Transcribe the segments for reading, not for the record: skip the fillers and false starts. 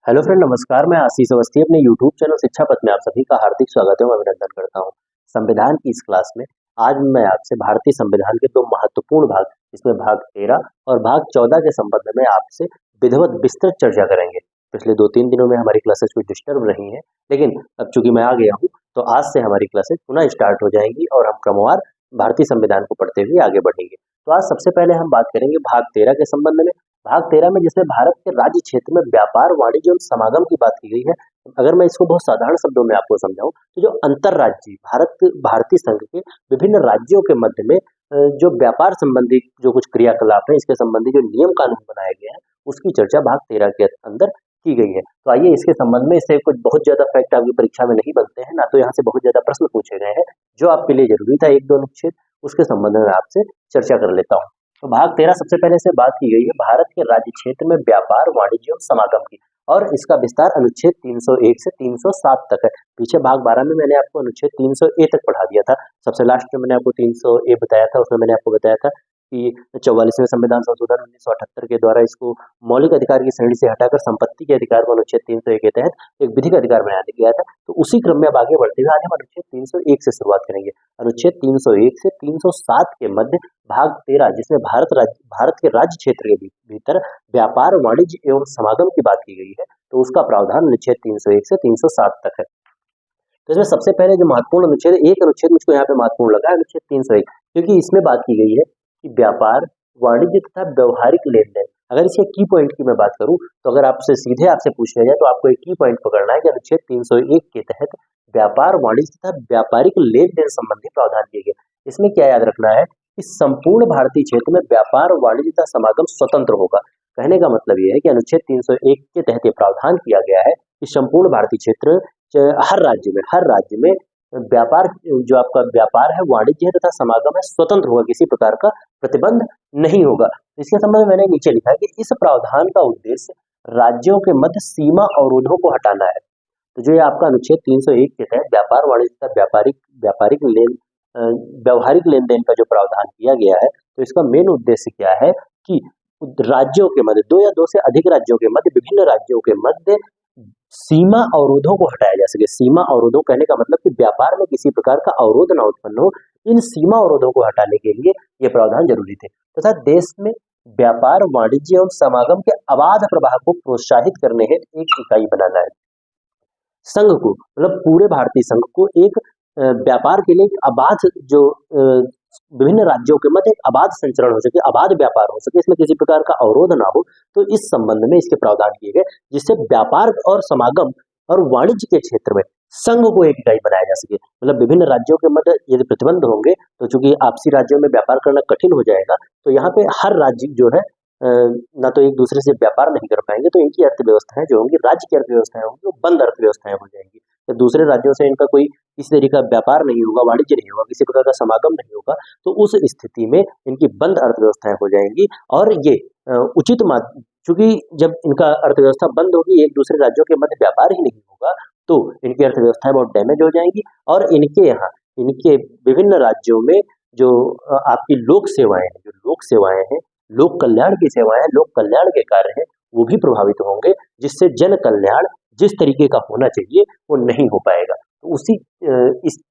Hello friend, नमस्कार। मैं आशीष अवस्थी अपने यूट्यूब चैनल शिक्षा पथ में आप सभी का हार्दिक स्वागत है और अभिनंदन करता हूं। संविधान की इस क्लास में आज मैं आपसे भारतीय संविधान के दो महत्वपूर्ण भाग, इसमें भाग 13 और भाग 14 के संबंध में आपसे विधिवत विस्तृत चर्चा करेंगे। पिछले 2-3 दिनों में हमारी क्लासेस कुछ डिस्टर्ब रही हैं, लेकिन अब चूंकि मैं आ गया हूँ तो आज से हमारी क्लासेस पुनः स्टार्ट हो जाएंगी और हम क्रमवार भारतीय संविधान को पढ़ते हुए आगे बढ़ेंगे। तो आज सबसे पहले हम बात करेंगे भाग 13 के संबंध में। भाग 13 में जिसमें भारत के राज्य क्षेत्र में व्यापार, वाणिज्य और समागम की बात की गई है। अगर मैं इसको बहुत साधारण शब्दों में आपको समझाऊं तो जो अंतरराज्यीय भारतीय संघ के विभिन्न राज्यों के मध्य में जो व्यापार संबंधी जो कुछ क्रियाकलाप है, इसके संबंधी जो नियम कानून बनाए गए हैं, उसकी चर्चा भाग 13 के अंदर की गई है। तो आइए इसके संबंध में, इससे कुछ बहुत ज्यादा फैक्ट आपकी परीक्षा में नहीं बनते हैं, ना तो यहाँ से बहुत ज्यादा प्रश्न पूछे गए हैं। जो आपके लिए जरूरी था 1-2 अनुच्छेद, उसके संबंध में आपसे चर्चा कर लेता हूँ। तो भाग 13 सबसे पहले से बात की गई है भारत के राज्य क्षेत्र में व्यापार, वाणिज्य और समागम की, और इसका विस्तार अनुच्छेद 301 से 307 तक है। पीछे भाग 12 में मैंने आपको अनुच्छेद 300 ए तक पढ़ा दिया था। सबसे लास्ट में मैंने आपको 300 ए बताया था। उसमें मैंने आपको बताया था कि 44वें संविधान संशोधन 1978 के द्वारा इसको मौलिक अधिकार की श्रेणी से हटाकर संपत्ति के अधिकार को अनुच्छेद 301 के तहत एक विधिक अधिकार बना दिया गया था। तो उसी क्रम में अब आगे बढ़ते हुए आज हम अनुच्छेद 301 से शुरुआत करेंगे। अनुच्छेद 301 से 307 के मध्य भाग 13, जिसमें भारत के राज्य क्षेत्र के भीतर व्यापार, वाणिज्य एवं समागम की बात की गई है, तो उसका प्रावधान अनुच्छेद 301 से 307 तक है। तो इसमें सबसे पहले जो महत्वपूर्ण अनुच्छेद, एक अनुच्छेद मुझको यहाँ पे महत्वपूर्ण लगा, अनुच्छेद 301, क्योंकि इसमें बात की गई है कि व्यापार, वाणिज्य तथा व्यवहारिक लेन देन। अगर इसके की पॉइंट की मैं बात करूं तो अगर आपसे सीधे आपसे पूछ लिया जाए तो आपको एक की पॉइंट पकड़ना है कि अनुच्छेद 301 के तहत व्यापार, वाणिज्य तथा व्यापारिक लेन देन संबंधी प्रावधान किए गए। इसमें क्या याद रखना है कि संपूर्ण भारतीय क्षेत्र में व्यापार, वाणिज्य तथा समागम स्वतंत्र होगा। कहने का मतलब यह है कि अनुच्छेद 301 के तहत ये प्रावधान किया गया है कि संपूर्ण भारतीय क्षेत्र हर राज्य में व्यापार, जो आपका व्यापार है, वाणिज्य है तथा समागम है, स्वतंत्र होगा, किसी प्रकार का प्रतिबंध नहीं होगा। इसके संबंध में मैंने नीचे लिखा है कि इस प्रावधान का उद्देश्य राज्यों के मध्य सीमा अवरोधों को हटाना है। तो जो ये आपका अनुच्छेद 301 के तहत व्यापार, वाणिज्य तथा व्यवहारिक लेन देन का जो प्रावधान किया गया है, तो इसका मेन उद्देश्य क्या है कि राज्यों के मध्य, 2 या 2 से अधिक राज्यों के मध्य, विभिन्न राज्यों के मध्य सीमा अवरोधों को हटाया जा सके। सीमा अवरोधों कहने का मतलब कि व्यापार में किसी प्रकार का अवरोध न उत्पन्न हो। इन सीमा अवरोधों को हटाने के लिए ये प्रावधान जरूरी थे तथा देश में व्यापार, वाणिज्य एवं समागम के अबाध प्रवाह को प्रोत्साहित करने हेतु एक इकाई बनाना है। संघ को, मतलब पूरे भारतीय संघ को एक व्यापार के लिए एक अबाध, जो विभिन्न राज्यों के मध्य एक अबाध संचरण हो सके, अबाध व्यापार हो सके, इसमें किसी प्रकार का अवरोध ना हो, तो इस संबंध में इसके प्रावधान किए गए, जिससे व्यापार और समागम और वाणिज्य के क्षेत्र में संघ को एक इकाई बनाया जा सके। मतलब विभिन्न राज्यों के मध्य यदि प्रतिबंध होंगे तो चूंकि आपसी राज्यों में व्यापार करना कठिन हो जाएगा, तो यहाँ पे हर राज्य जो है ना तो एक दूसरे से व्यापार नहीं कर पाएंगे, तो इनकी अर्थव्यवस्थाएं जो होंगी, राज्य की अर्थव्यवस्थाएं होंगी, वो बंद अर्थव्यवस्थाएं हो जाएंगी। तो दूसरे राज्यों से इनका कोई किसी तरीके का व्यापार नहीं होगा, वाणिज्य नहीं होगा, किसी प्रकार का समागम नहीं होगा, तो उस स्थिति में इनकी बंद अर्थव्यवस्थाएं हो जाएंगी। और ये उचित चूंकि जब इनका अर्थव्यवस्था बंद होगी, एक दूसरे राज्यों के मध्य व्यापार ही नहीं होगा, तो इनकी अर्थव्यवस्थाएं बहुत डैमेज हो जाएंगी। और इनके विभिन्न राज्यों में जो आपकी लोक सेवाएं हैं, लोक कल्याण की सेवाएं, लोक कल्याण के कार्य हैं, वो भी प्रभावित होंगे, जिससे जन कल्याण जिस तरीके का होना चाहिए वो नहीं हो पाएगा। तो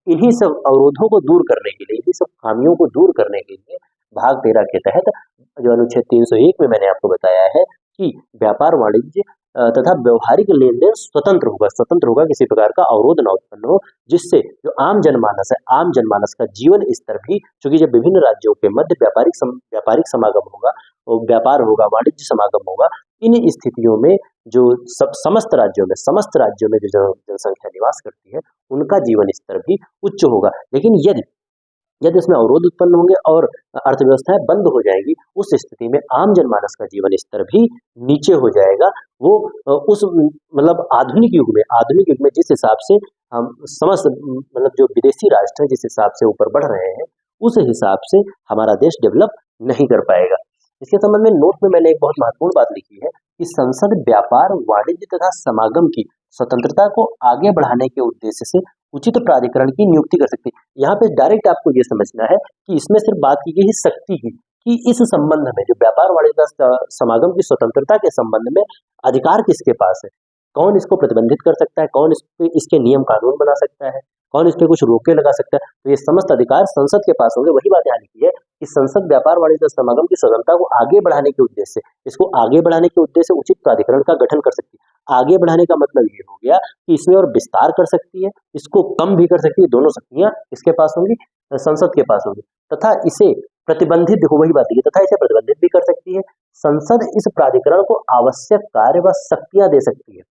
इन्हीं सब अवरोधों को दूर करने के लिए, इन्हीं सब खामियों को दूर करने के लिए भाग 13 के तहत जो अनुच्छेद 301 में मैंने आपको बताया है कि व्यापार, वाणिज्य तथा व्यवहारिक लेन देन स्वतंत्र होगा, किसी प्रकार का अवरोध न उत्पन्न हो, जिससे जो आम जनमानस का जीवन स्तर भी, क्योंकि जब विभिन्न राज्यों के मध्य व्यापारिक समागम होगा, व्यापार होगा, वाणिज्य समागम होगा, इन स्थितियों में जो समस्त राज्यों में जो जनसंख्या निवास करती है, उनका जीवन स्तर भी उच्च होगा। लेकिन यदि इसमें अवरोध उत्पन्न होंगे और अर्थव्यवस्थाएं बंद हो जाएगी, उस स्थिति में आम जनमानस का जीवन स्तर भी नीचे हो जाएगा। वो उस मतलब आधुनिक युग में जिस हिसाब से हम समस्त मतलब जो विदेशी राष्ट्र हैं जिस हिसाब से ऊपर बढ़ रहे हैं, उस हिसाब से हमारा देश डेवलप नहीं कर पाएगा। इसके संबंध में नोट में मैंने एक बहुत महत्वपूर्ण बात लिखी है कि संसद व्यापार, वाणिज्य तथा समागम की स्वतंत्रता को आगे बढ़ाने के उद्देश्य से उचित प्राधिकरण की नियुक्ति कर सकती है। यहाँ पे डायरेक्ट आपको ये समझना है कि इसमें सिर्फ बात की गई है शक्ति की, कि इस संबंध में जो व्यापार, वाणिज्य समागम की स्वतंत्रता के संबंध में अधिकार किसके पास है, कौन इसको प्रतिबंधित कर सकता है, कौन इस पे इसके नियम कानून बना सकता है, कौन इस पे कुछ रोके लगा सकता है, तो ये समस्त अधिकार संसद के पास होंगे। वही बात यहाँ लिखी है कि संसद व्यापार वाणिज्य समागम की स्वतंत्रता को आगे बढ़ाने के उद्देश्य से, इसको आगे बढ़ाने के उद्देश्य से उचित प्राधिकरण का गठन कर सकती है। आगे बढ़ाने का मतलब ये हो गया कि इसमें और विस्तार कर सकती है, इसको कम भी कर सकती है, दोनों शक्तियां इसके पास होंगी, संसद के पास होंगी, तथा इसे प्रतिबंधित, देखो वही बात है, तथा इसे प्रतिबंधित भी कर सकती है। संसद इस प्राधिकरण को आवश्यक कार्य व शक्तियां दे सकती है।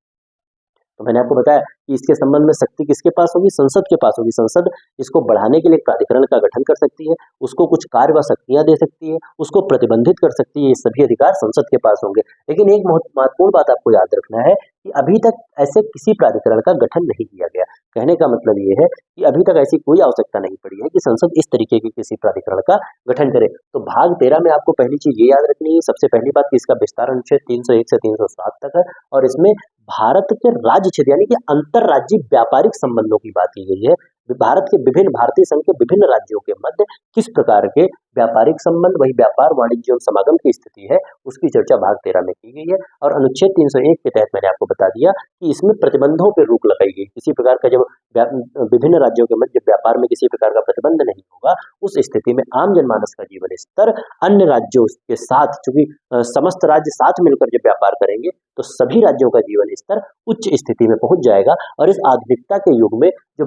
तो मैंने आपको बताया कि इसके संबंध में शक्ति किसके पास होगी, संसद के पास होगी। संसद इसको बढ़ाने के लिए प्राधिकरण का गठन कर सकती है, उसको कुछ कार्य व शक्तियां दे सकती है, उसको प्रतिबंधित कर सकती है। ये सभी अधिकार संसद के पास होंगे। लेकिन एक बहुत महत्वपूर्ण बात आपको याद रखना है कि अभी तक ऐसे किसी प्राधिकरण का गठन नहीं किया गया। कहने का मतलब ये है कि अभी तक ऐसी कोई आवश्यकता नहीं पड़ी है कि संसद इस तरीके के किसी प्राधिकरण का गठन करे। तो भाग 13 में आपको पहली चीज ये याद रखनी है, सबसे पहली बात कि इसका विस्तार अनुच्छेद 301 से 307 तक है, और इसमें भारत के राज्य क्षेत्र यानी कि अंतरराज्यीय व्यापारिक संबंधों की बात की गई है। भारत के विभिन्न, भारतीय संघ के विभिन्न राज्यों के मध्य किस प्रकार के व्यापारिक संबंध, वही व्यापार वाणिज्य और समागम की स्थिति है, उसकी चर्चा भाग 13 में की गई है। और अनुच्छेद 301 के तहत मैंने आपको बता दिया कि इसमें प्रतिबंधों पर रोक लगाई गई। किसी प्रकार का जब विभिन्न राज्यों के मध्य व्यापार में किसी प्रकार का प्रतिबंध नहीं होगा, उस स्थिति में आम जनमानस का जीवन स्तर अन्य राज्यों के साथ, चूंकि समस्त राज्य साथ मिलकर जब व्यापार करेंगे तो सभी राज्यों का जीवन स्तर उच्च स्थिति में पहुंच जाएगा। और इस आधुनिकता के युग में जो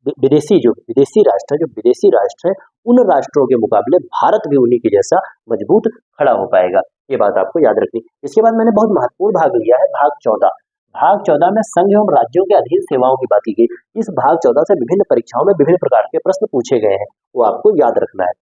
विदेशी राष्ट्र है, उन राष्ट्रों के मुकाबले भारत भी उन्हीं के जैसा मजबूत खड़ा हो पाएगा। ये बात आपको याद रखनी। इसके बाद मैंने बहुत महत्वपूर्ण भाग लिया है, भाग 14। भाग 14 में संघ एवं राज्यों के अधीन सेवाओं की बात की गई। इस भाग 14 से विभिन्न परीक्षाओं में विभिन्न प्रकार के प्रश्न पूछे गए हैं, वो आपको याद रखना है।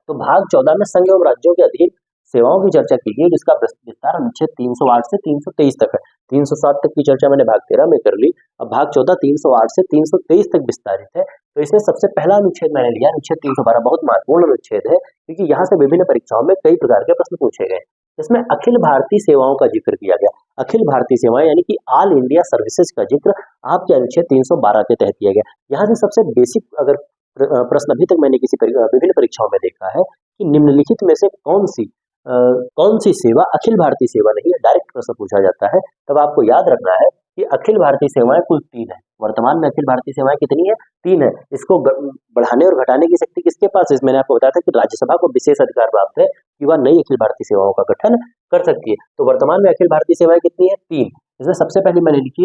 तो भाग 14 में संघ एवं राज्यों के अधीन सेवाओं की चर्चा की गई, जिसका विस्तार अनुच्छेद 308 से 323 तक है। 307 तक की चर्चा मैंने भाग 13 में कर ली। अब भाग 14 308 से 323 तक विस्तारित है। तो इसमें सबसे पहला अनुच्छेद मैंने लिया, अनुच्छेद 312, बहुत महत्वपूर्ण अनुच्छेद है क्योंकि यहाँ से विभिन्न परीक्षाओं में कई प्रकार के प्रश्न पूछे गए। इसमें अखिल भारतीय सेवाओं का जिक्र किया गया। अखिल भारतीय सेवाएं यानी कि ऑल इंडिया सर्विसेज का जिक्र आपके अनुच्छेद 312 के तहत किया गया। यहाँ से सबसे बेसिक अगर प्रश्न अभी तक मैंने विभिन्न परीक्षाओं में देखा है कि निम्नलिखित में से कौन सी सेवा अखिल भारतीय सेवा नहीं है, डायरेक्ट प्रश्न पूछा जाता है। तब आपको याद रखना है कि अखिल भारतीय सेवाएं कुल 3 है। वर्तमान में अखिल भारतीय सेवाएं कितनी है? 3 है। इसको बढ़ाने और घटाने की शक्ति किसके पास है? मैंने आपको बताया था कि राज्यसभा को विशेष अधिकार प्राप्त है कि वह नई अखिल भारतीय सेवाओं का गठन कर सकती है। तो वर्तमान में अखिल भारतीय सेवाएं कितनी है? 3। इसमें सबसे पहले मैंने लिखी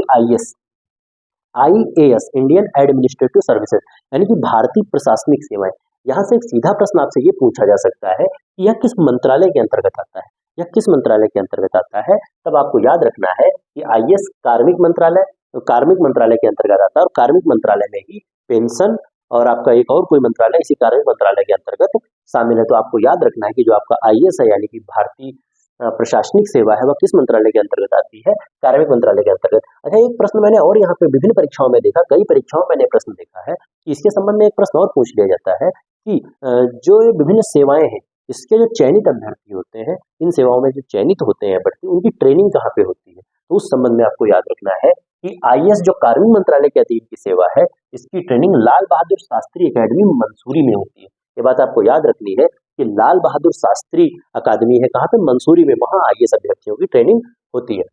IAS, इंडियन एडमिनिस्ट्रेटिव सर्विसेज, यानी कि भारतीय प्रशासनिक सेवाएं। यहाँ से एक सीधा प्रश्न आपसे ये पूछा जा सकता है कि यह किस मंत्रालय के अंतर्गत आता है, यह किस मंत्रालय के अंतर्गत आता है। तब आपको याद रखना है कि IAS कार्मिक मंत्रालय के अंतर्गत आता है, और कार्मिक मंत्रालय में ही पेंशन और आपका एक और कोई मंत्रालय इसी कार्मिक मंत्रालय के अंतर्गत शामिल है। तो आपको याद रखना है कि जो आपका IAS है यानी कि भारतीय प्रशासनिक सेवा है, वह किस मंत्रालय के अंतर्गत आती है? कार्मिक मंत्रालय के अंतर्गत। अच्छा, एक प्रश्न मैंने और यहाँ पे विभिन्न परीक्षाओं में देखा, कई परीक्षाओं में मैंने प्रश्न देखा है कि इसके संबंध में एक प्रश्न और पूछ लिया जाता है कि जो विभिन्न सेवाएं हैं, इसके जो चयनित अभ्यर्थी होते हैं, इन सेवाओं में जो चयनित होते हैं अभ्यर्थी, उनकी ट्रेनिंग कहाँ पे होती है? तो उस संबंध में आपको याद रखना है कि IAS जो कार्मिक मंत्रालय के अधीन की सेवा है, इसकी ट्रेनिंग लाल बहादुर शास्त्री अकेडमी मंसूरी में होती है। ये बात आपको याद रखनी है कि लाल बहादुर शास्त्री अकादमी है कहाँ पे? मंसूरी में, वहाँ IAS अभ्यर्थियों की ट्रेनिंग होती है।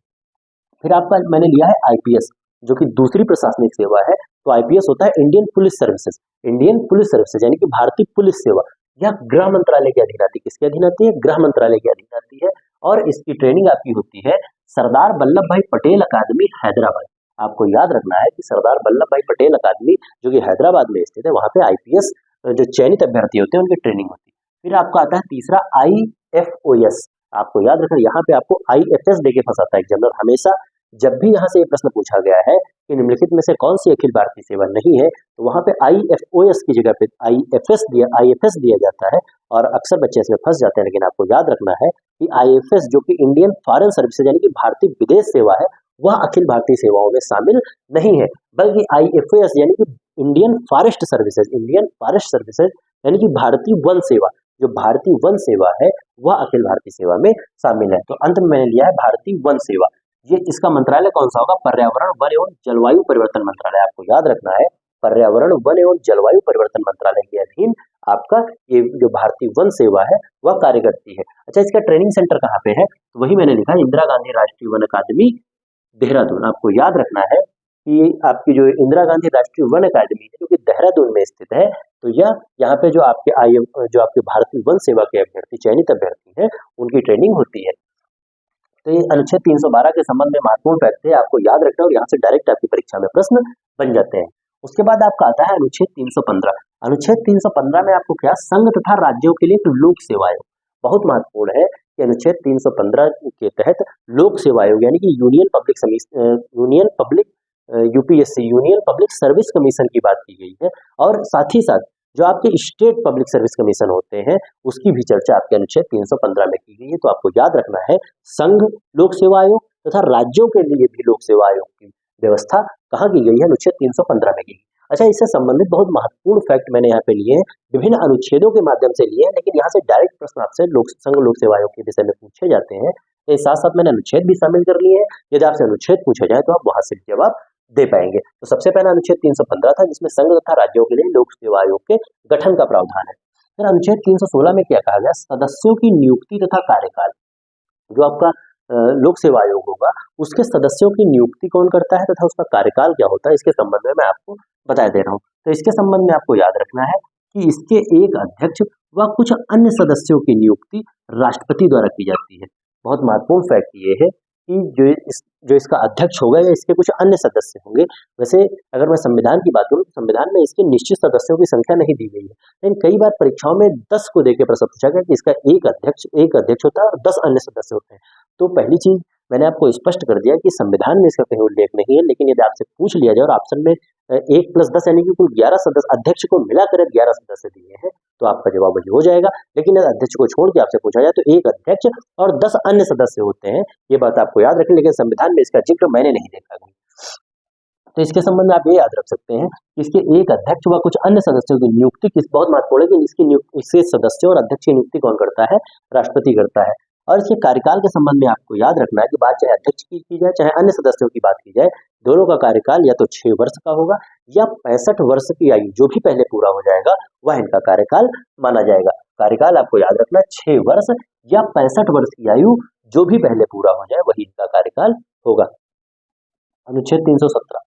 फिर आपका मैंने लिया है IPS, जो कि दूसरी प्रशासनिक सेवा है। तो IPS होता है इंडियन पुलिस सर्विसेज, यानी कि भारतीय पुलिस सेवा। यह गृह मंत्रालय के अधीन आती है। किसके अधीन आती है? गृह मंत्रालय के अधीन आती है। और इसकी ट्रेनिंग आपकी होती है सरदार वल्लभ भाई पटेल अकादमी, हैदराबाद। आपको याद रखना है कि सरदार वल्लभ भाई पटेल अकादमी जो कि हैदराबाद में स्थित है, वहाँ पे IPS जो चयनित अभ्यर्थी होते हैं उनकी ट्रेनिंग होती है। फिर आपका आता है तीसरा IFOS। आपको याद रखना, यहाँ पे आपको IFS देके फंसाता है एग्जामिनर हमेशा। जब भी यहाँ से ये प्रश्न पूछा गया है कि निम्नलिखित में से कौन सी अखिल भारतीय सेवा नहीं है, तो वहाँ पे IFOS की जगह पे IFS दिया जाता है, और अक्सर बच्चे इसमें फंस जाते हैं। लेकिन आपको याद रखना है कि IFS जो कि इंडियन फॉरेन सर्विसेज यानी कि भारतीय विदेश सेवा है, वह अखिल भारतीय सेवाओं में शामिल नहीं है, बल्कि IFOS यानी कि इंडियन फॉरेस्ट सर्विसेज यानी कि भारतीय वन सेवा, जो भारतीय वन सेवा है वह अखिल भारतीय सेवा में शामिल है। तो अंत में मैंने लिया है भारतीय वन सेवा। ये इसका मंत्रालय कौन सा होगा? पर्यावरण, वन एवं जलवायु परिवर्तन मंत्रालय। आपको याद रखना है पर्यावरण, वन एवं जलवायु परिवर्तन मंत्रालय के अधीन आपका ये जो भारतीय वन सेवा है वह कार्य करती है। अच्छा, इसका ट्रेनिंग सेंटर कहाँ पे है? तो वही मैंने लिखा है इंदिरा गांधी राष्ट्रीय वन अकादमी, देहरादून। आपको याद रखना है कि आपकी जो इंदिरा गांधी राष्ट्रीय वन अकादमी है जो कि देहरादून में स्थित है, तो यह यहाँ पे जो आपके भारतीय वन सेवा के अभ्यर्थी, चयनित अभ्यर्थी हैं, उनकी ट्रेनिंग होती है। तो ये अनुच्छेद 312 के संबंध में महत्वपूर्ण फैक्ट है, आपको याद रखना है और यहाँ से डायरेक्ट आपकी परीक्षा में प्रश्न बन जाते हैं। उसके बाद आपका आता है अनुच्छेद 315। अनुच्छेद 315 में आपको क्या, संघ तथा राज्यों के लिए एक लोक सेवा आयोग। बहुत महत्वपूर्ण है कि अनुच्छेद 315 के तहत लोक सेवा आयोग यानी कि union public UPSC union public service commission की बात की गई है, और साथ ही साथ जो आपके स्टेट पब्लिक सर्विस कमीशन होते हैं उसकी भी चर्चा आपके अनुच्छेद 315 में की गई है। तो आपको याद रखना है संघ लोक सेवा आयोग तथा राज्यों के लिए भी लोक सेवा आयोग की व्यवस्था कहाँ की गई है, अनुच्छेद 315 में की गई। अच्छा, इससे संबंधित बहुत महत्वपूर्ण फैक्ट मैंने यहाँ पे लिए हैं, विभिन्न अनुच्छेदों के माध्यम से लिए हैं, लेकिन यहाँ से डायरेक्ट प्रश्न आपसे संघ लोक सेवा आयोग के विषय में पूछे जाते हैं। तो साथ साथ मैंने अनुच्छेद भी शामिल कर लिए हैं, यदि आपसे अनुच्छेद पूछा जाए तो आप वहां से जवाब दे पाएंगे। तो सबसे पहला अनुच्छेद 315 था जिसमें संघ तथा राज्यों के लिए लोक सेवा आयोग के गठन का प्रावधान है। फिर अनुच्छेद 316 में क्या कहा गया, सदस्यों की नियुक्ति तथा कार्यकाल। जो आपका लोक सेवा आयोग होगा उसके सदस्यों की नियुक्ति कौन करता है तथा उसका कार्यकाल क्या होता है, इसके संबंध में मैं आपको बता दे रहा हूँ। तो इसके संबंध में आपको याद रखना है कि इसके एक अध्यक्ष व कुछ अन्य सदस्यों की नियुक्ति राष्ट्रपति द्वारा की जाती है। बहुत महत्वपूर्ण फैक्ट ये है कि जो इसका अध्यक्ष होगा या इसके कुछ अन्य सदस्य होंगे। वैसे अगर मैं संविधान की बात करूँ तो संविधान में इसके निश्चित सदस्यों की संख्या नहीं दी गई है, लेकिन कई बार परीक्षाओं में 10 को देकर प्रश्न पूछा गया कि इसका एक अध्यक्ष होता है और 10 अन्य सदस्य होते हैं। तो पहली चीज मैंने आपको स्पष्ट कर दिया कि संविधान में इसका कहीं उल्लेख नहीं है, लेकिन यदि आपसे पूछ लिया जाए और ऑप्शन में 1+10 यानी कि कुल 11 सदस्य, अध्यक्ष को मिलाकर 11 सदस्य दिए हैं, तो आपका जवाब वही हो जाएगा। लेकिन यदि अध्यक्ष को छोड़ के आपसे पूछा जाए तो एक अध्यक्ष और 10 अन्य सदस्य होते हैं, ये बात आपको याद रखें, लेकिन संविधान में इसका जिक्र मैंने नहीं देखा कहीं। तो इसके संबंध में आप ये याद रख सकते हैं कि इसके एक अध्यक्ष व कुछ अन्य सदस्यों की नियुक्ति बहुत महत्वपूर्ण है कि इसके सदस्यों और अध्यक्ष की नियुक्ति कौन करता है, राष्ट्रपति करता है। और इसके कार्यकाल के संबंध में आपको याद रखना है कि बात चाहे अध्यक्ष की जाए चाहे अन्य सदस्यों की बात की जाए, दोनों का कार्यकाल या तो 6 वर्ष का होगा या 65 वर्ष की आयु जो भी पहले पूरा हो जाएगा वह इनका कार्यकाल माना जाएगा। कार्यकाल आपको याद रखना है 6 वर्ष या 65 वर्ष की आयु जो भी पहले पूरा हो जाए वही इनका कार्यकाल होगा। अनुच्छेद 317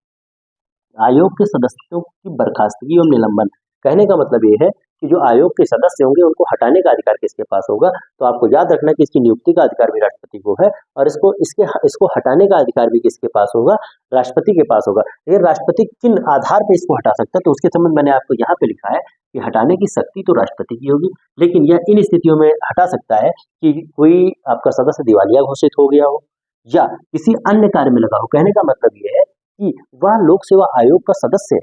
आयोग के सदस्यों की बर्खास्तगी और निलंबन। कहने का मतलब ये है कि जो आयोग के सदस्य होंगे उनको हटाने का अधिकार किसके पास होगा, तो आपको याद रखना है कि इसकी नियुक्ति का अधिकार भी राष्ट्रपति को है और इसको हटाने का अधिकार भी किसके पास होगा, राष्ट्रपति के पास होगा। ये राष्ट्रपति किन आधार पर इसको हटा सकता है, तो उसके संबंध मैंने आपको यहाँ पे लिखा है कि हटाने की शक्ति तो राष्ट्रपति की होगी, लेकिन यह इन स्थितियों में हटा सकता है कि कोई आपका सदस्य दिवालिया घोषित हो गया हो या किसी अन्य कार्य में लगा हो। कहने का मतलब ये है कि वह लोक सेवा आयोग का सदस्य या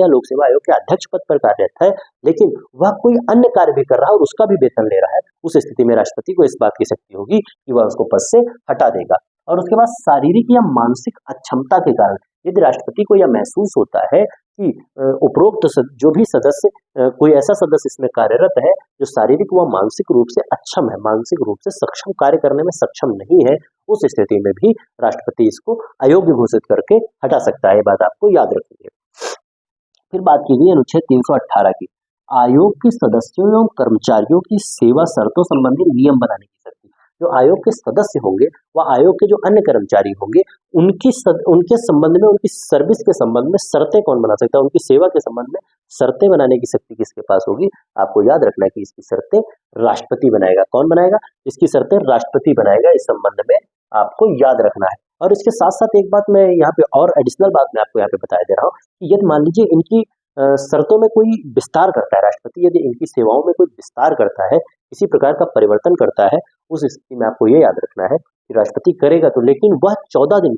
लोक सेवा आयोग के अध्यक्ष पद पर कार्यरत है, लेकिन वह कोई अन्य कार्य भी कर रहा है और उसका भी वेतन ले रहा है, उस स्थिति में राष्ट्रपति को इस बात की शक्ति होगी कि वह उसको पद से हटा देगा। और उसके बाद शारीरिक या मानसिक अक्षमता के कारण यदि राष्ट्रपति को यह महसूस होता है कि उपरोक्त जो भी सदस्य कोई ऐसा सदस्य इसमें कार्यरत है जो शारीरिक व मानसिक रूप से अक्षम है, मानसिक रूप से सक्षम कार्य करने में सक्षम नहीं है, उस स्थिति में भी राष्ट्रपति इसको अयोग्य घोषित करके हटा सकता है। ये बात आपको याद रखनी है। फिर बात की गई अनुच्छेद 318 की, आयोग के सदस्यों एवं कर्मचारियों की सेवा शर्तों संबंधी नियम बनाने की शक्ति। जो आयोग के सदस्य होंगे वह आयोग के जो अन्य कर्मचारी होंगे उनके संबंध में, उनकी सर्विस के संबंध में शर्तें कौन बना सकता है, उनकी सेवा के संबंध में शर्तें बनाने की शक्ति किसके पास होगी, आपको याद रखना है कि इसकी शर्तें राष्ट्रपति बनाएगा। कौन बनाएगा, इसकी शर्तें राष्ट्रपति बनाएगा। इस संबंध में आपको याद रखना है। और इसके साथ साथ एक बात मैं यहाँ पे और एडिशनल बात मैं आपको यहाँ पे बता दे रहा हूँ कि यदि मान लीजिए इनकी शर्तों में कोई विस्तार करता है राष्ट्रपति, यदि इनकी सेवाओं में कोई विस्तार करता है, किसी प्रकार का परिवर्तन करता है, उस स्थिति में आपको ये याद रखना है कि राष्ट्रपति करेगा तो, लेकिन वह 14 दिन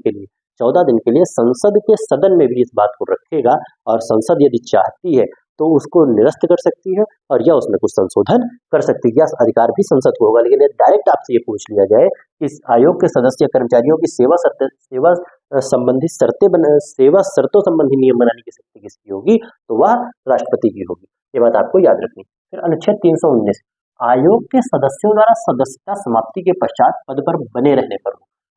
के लिए संसद के सदन में भी इस बात को रखेगा और संसद यदि चाहती है तो उसको निरस्त कर सकती है और या उसमें कुछ संशोधन कर सकती है। यह अधिकार भी संसद को होगा। लेकिन डायरेक्ट आपसे ये पूछ लिया जाए कि इस आयोग के सदस्य कर्मचारियों की सेवा शर्तों संबंधी नियम बनाने की शक्ति किसकी होगी, तो वह राष्ट्रपति की होगी। ये बात आपको याद रखनी। फिर अनुच्छेद 319 आयोग के सदस्यों द्वारा सदस्यता समाप्ति के पश्चात पद पर बने रहने पर।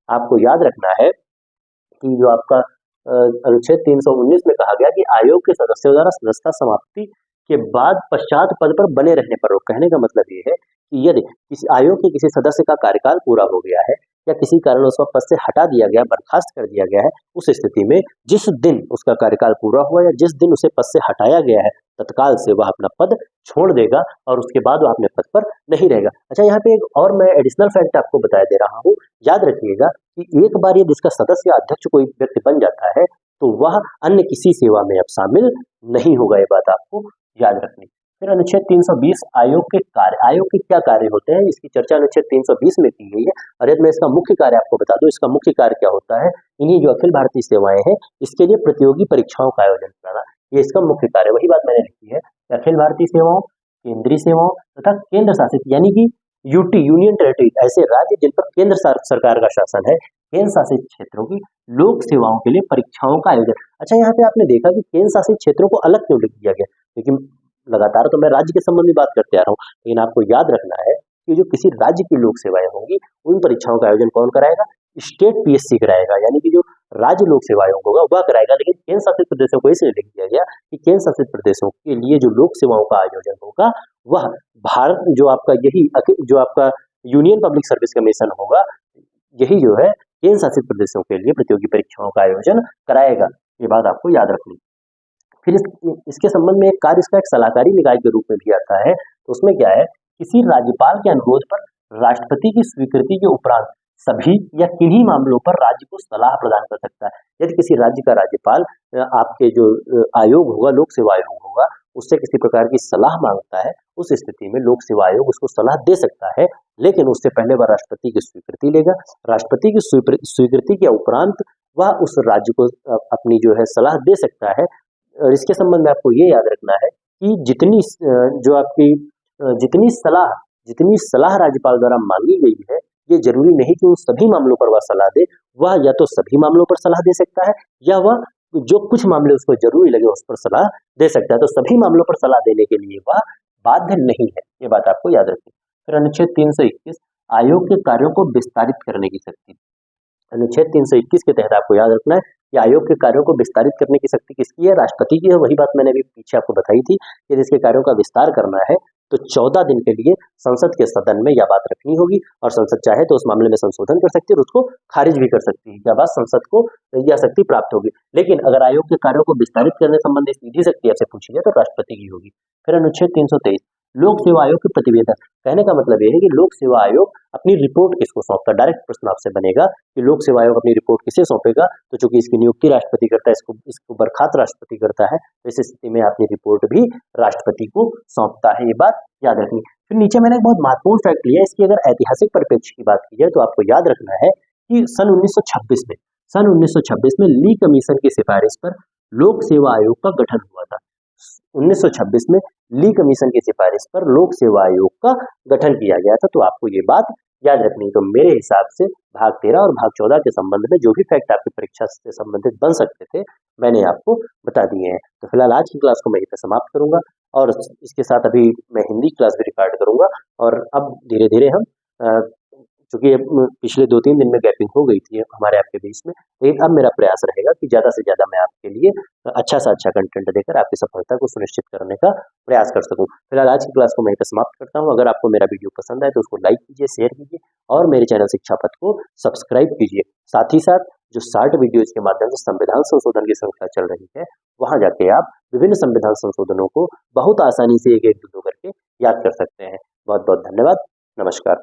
आपको याद रखना है कि जो आपका अनुच्छेद 319 में कहा गया कि आयोग के सदस्यों द्वारा सदस्यता समाप्ति के बाद पश्चात पद पर बने रहने पर। कहने का मतलब ये है कि यदि किसी आयोग के किसी सदस्य का कार्यकाल पूरा हो गया है या किसी कारण उसका पद से हटा दिया गया, बर्खास्त कर दिया गया है, उस स्थिति में जिस दिन उसका कार्यकाल पूरा हुआ या जिस दिन उसे पद से हटाया गया है, तत्काल से वह अपना पद छोड़ देगा और उसके बाद वह अपने पद पर नहीं रहेगा। अच्छा, यहाँ पे एक और मैं एडिशनल फैक्ट आपको बता दे रहा हूँ। याद रखिएगा कि एक बार ये जिसका सदस्य या अध्यक्ष कोई व्यक्ति बन जाता है तो वह अन्य किसी सेवा में अब शामिल नहीं होगा। ये बात आपको याद रखनी। फिर अनुच्छेद 320 आयोग के कार्य। आयोग के क्या कार्य होते हैं, इसकी चर्चा अनुच्छेद 320 में की गई है। और यदि मैं इसका मुख्य कार्य आपको बता दूं, इसका मुख्य कार्य क्या होता है, इन्हीं जो अखिल भारतीय सेवाएं हैं इसके लिए प्रतियोगी परीक्षाओं का आयोजन कराना, ये इसका मुख्य कार्य। वही बात मैंने लिखी है, अखिल भारतीय सेवाओं, केंद्रीय सेवाओं तथा केंद्र शासित यानी कि यूटी यूनियन टेरिटरी, ऐसे राज्य जिन पर केंद्र सरकार का शासन है, केंद्र शासित क्षेत्रों की लोक सेवाओं के लिए परीक्षाओं का आयोजन। अच्छा, यहाँ पे आपने देखा कि केंद्र शासित क्षेत्रों को अलग क्यों लिख दिया गया, क्योंकि लगातार तो मैं राज्य के संबंध में बात करते आ रहा हूँ, लेकिन आपको याद रखना है कि जो किसी राज्य की लोक सेवाएं होंगी उन परीक्षाओं का आयोजन कौन कराएगा, स्टेट पीएससी कराएगा, यानी कि जो राज्य लोक सेवा आयोग होगा वह कराएगा। लेकिन केंद्र शासित प्रदेशों को इसलिए लिख दिया गया कि केंद्र शासित प्रदेशों के लिए जो लोक सेवाओं का आयोजन होगा वह भारत जो आपका जो आपका यूनियन पब्लिक सर्विस कमीशन होगा, यही जो है केंद्र शासित प्रदेशों के लिए प्रतियोगी परीक्षाओं का आयोजन कराएगा। ये बात आपको याद रखनी। फिर इसके संबंध में एक कार्य इसका एक सलाहकारी निकाय के रूप में भी आता है। तो उसमें क्या है, किसी राज्यपाल के अनुरोध पर राष्ट्रपति की स्वीकृति के उपरांत सभी या किन्हीं मामलों पर राज्य को सलाह प्रदान कर सकता है। यदि किसी राज्य का राज्यपाल आपके जो आयोग होगा, लोक सेवा आयोग होगा, उससे किसी प्रकार की सलाह मांगता है, उस स्थिति में लोक सेवा आयोग उसको सलाह दे सकता है, लेकिन उससे पहले वह राष्ट्रपति की स्वीकृति लेगा। राष्ट्रपति की स्वीकृति के उपरांत वह उस राज्य को अपनी जो है सलाह दे सकता है। और इसके संबंध में आपको ये याद रखना है कि जितनी सलाह राज्यपाल द्वारा मांगी गई है, ये जरूरी नहीं कि उन सभी मामलों पर वह सलाह दे। वह या तो सभी मामलों पर सलाह दे सकता है या वह जो कुछ मामले उसको जरूरी लगे उस पर सलाह दे सकता है। तो सभी मामलों पर सलाह देने के लिए वह बाध्य नहीं है, ये बात आपको याद रखनी। फिर अनुच्छेद 321 आयोग के कार्यों को विस्तारित करने की शक्ति। अनुच्छेद 321 के तहत आपको याद रखना है कि आयोग के कार्यों को विस्तारित करने की शक्ति किसकी है, राष्ट्रपति की है। वही बात मैंने अभी पीछे आपको बताई थी कि इसके कार्यों का विस्तार करना है तो 14 दिन के लिए संसद के सदन में यह बात रखनी होगी और संसद चाहे तो उस मामले में संशोधन कर सकती है और उसको खारिज भी कर सकती है। यह बात संसद को यह शक्ति प्राप्त होगी। लेकिन अगर आयोग के कार्यों को विस्तारित करने संबंधी सीधी शक्ति आपसे पूछी जाए तो राष्ट्रपति की होगी। फिर अनुच्छेद 323 लोक सेवा आयोग के प्रतिवेदन। कहने का मतलब यह है कि लोक सेवा आयोग अपनी रिपोर्ट किसको सौंपता। डायरेक्ट प्रश्न आपसे बनेगा कि लोक सेवा आयोग अपनी रिपोर्ट किसे सौंपेगा, तो चूंकि इसकी नियुक्ति राष्ट्रपति करता है, इसको बर्खास्त राष्ट्रपति करता है, तो इस स्थिति में अपनी रिपोर्ट भी राष्ट्रपति को सौंपता है। ये बात याद रखनी। फिर नीचे मैंने एक बहुत महत्वपूर्ण फैक्ट लिया, इसकी अगर ऐतिहासिक परिप्रेक्ष्य की बात की जाए तो आपको याद रखना है कि सन 1926 में ली कमीशन की सिफारिश पर लोक सेवा आयोग का गठन हुआ था। 1926 में ली कमीशन की सिफारिश पर लोक सेवा आयोग का गठन किया गया था। तो आपको ये बात याद रखनी। तो मेरे हिसाब से भाग 13 और भाग 14 के संबंध में जो भी फैक्ट आपकी परीक्षा से संबंधित बन सकते थे मैंने आपको बता दिए हैं। तो फिलहाल आज की क्लास को मैं यहीं पे समाप्त करूंगा और इसके साथ अभी मैं हिंदी क्लास भी रिकॉर्ड करूंगा। और अब धीरे धीरे हम चूंकि पिछले 2-3 दिन में गैपिंग हो गई थी हमारे आपके बीच में, लेकिन अब मेरा प्रयास रहेगा कि ज़्यादा से ज़्यादा मैं आपके लिए अच्छा से अच्छा कंटेंट देकर आपकी सफलता को सुनिश्चित करने का प्रयास कर सकूं। फिलहाल आज की क्लास को मैं यहीं पर समाप्त करता हूं। अगर आपको मेरा वीडियो पसंद आए तो उसको लाइक कीजिए, शेयर कीजिए और मेरे चैनल शिक्षा पथ को सब्सक्राइब कीजिए। साथ ही साथ जो शार्ट वीडियोज के माध्यम से संविधान संशोधन की श्रृंखला चल रही है, वहां जाके आप विभिन्न संविधान संशोधनों को बहुत आसानी से एक एक दो करके याद कर सकते हैं। बहुत बहुत धन्यवाद। नमस्कार।